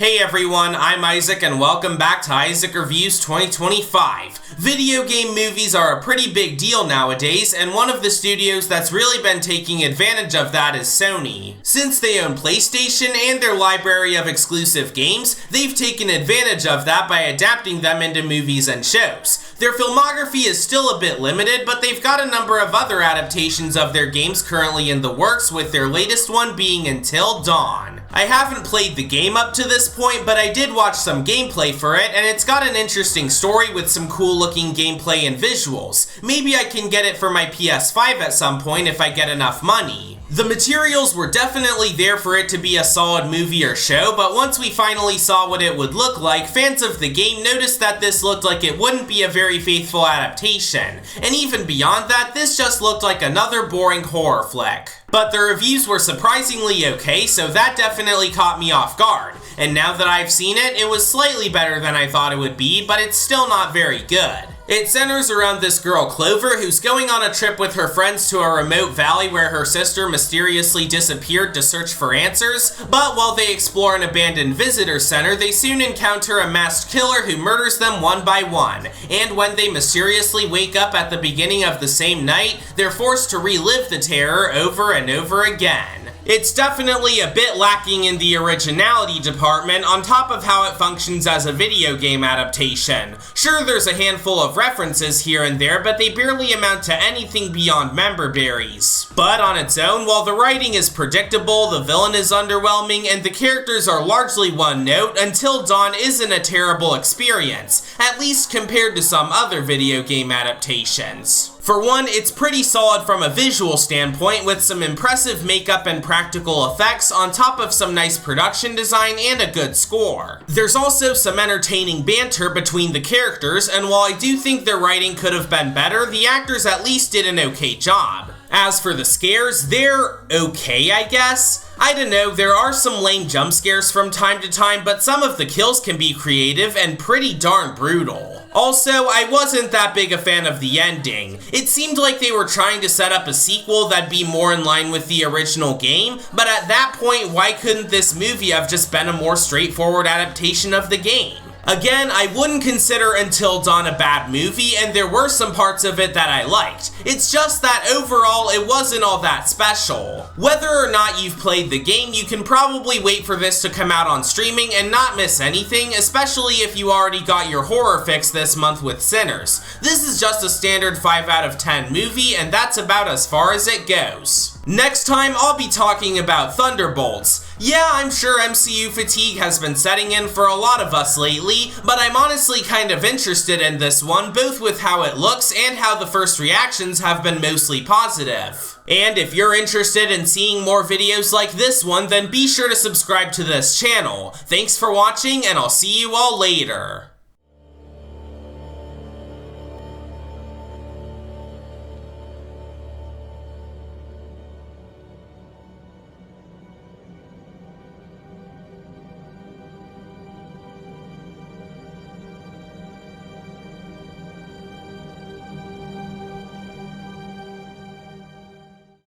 Hey everyone, I'm Isaac and welcome back to Isaac Reviews 2025. Video game movies are a pretty big deal nowadays, and one of the studios that's really been taking advantage of that is Sony. Since they own PlayStation and their library of exclusive games, they've taken advantage of that by adapting them into movies and shows. Their filmography is still a bit limited, but they've got a number of other adaptations of their games currently in the works, with their latest one being Until Dawn. I haven't played the game up to this point, but I did watch some gameplay for it, and it's got an interesting story with some cool looking gameplay and visuals. Maybe I can get it for my PS5 at some point if I get enough money. The materials were definitely there for it to be a solid movie or show, but once we finally saw what it would look like, fans of the game noticed that this looked like it wouldn't be a very faithful adaptation. And even beyond that, this just looked like another boring horror flick. But the reviews were surprisingly okay, so that definitely caught me off guard. And now that I've seen it, it was slightly better than I thought it would be, but it's still not very good. It centers around this girl Clover who's going on a trip with her friends to a remote valley where her sister mysteriously disappeared to search for answers, but while they explore an abandoned visitor center, they soon encounter a masked killer who murders them one by one, and when they mysteriously wake up at the beginning of the same night, they're forced to relive the terror over and over again. It's definitely a bit lacking in the originality department, on top of how it functions as a video game adaptation. Sure, there's a handful of references here and there, but they barely amount to anything beyond member berries. But on its own, while the writing is predictable, the villain is underwhelming, and the characters are largely one note, Until Dawn isn't a terrible experience, at least compared to some other video game adaptations. For one, it's pretty solid from a visual standpoint, with some impressive makeup and practical effects on top of some nice production design and a good score. There's also some entertaining banter between the characters, and while I do think their writing could have been better, the actors at least did an okay job. As for the scares, they're okay, I guess. I don't know, there are some lame jump scares from time to time, but some of the kills can be creative and pretty darn brutal. Also, I wasn't that big a fan of the ending. It seemed like they were trying to set up a sequel that'd be more in line with the original game, but at that point, why couldn't this movie have just been a more straightforward adaptation of the game? Again, I wouldn't consider Until Dawn a bad movie, and there were some parts of it that I liked. It's just that overall, it wasn't all that special. Whether or not you've played the game, you can probably wait for this to come out on streaming and not miss anything, especially if you already got your horror fix this month with Sinners. This is just a standard 5 out of 10 movie, and that's about as far as it goes. Next time, I'll be talking about Thunderbolts. Yeah, I'm sure MCU fatigue has been setting in for a lot of us lately, but I'm honestly kind of interested in this one, both with how it looks and how the first reactions have been mostly positive. And if you're interested in seeing more videos like this one, then be sure to subscribe to this channel. Thanks for watching, and I'll see you all later.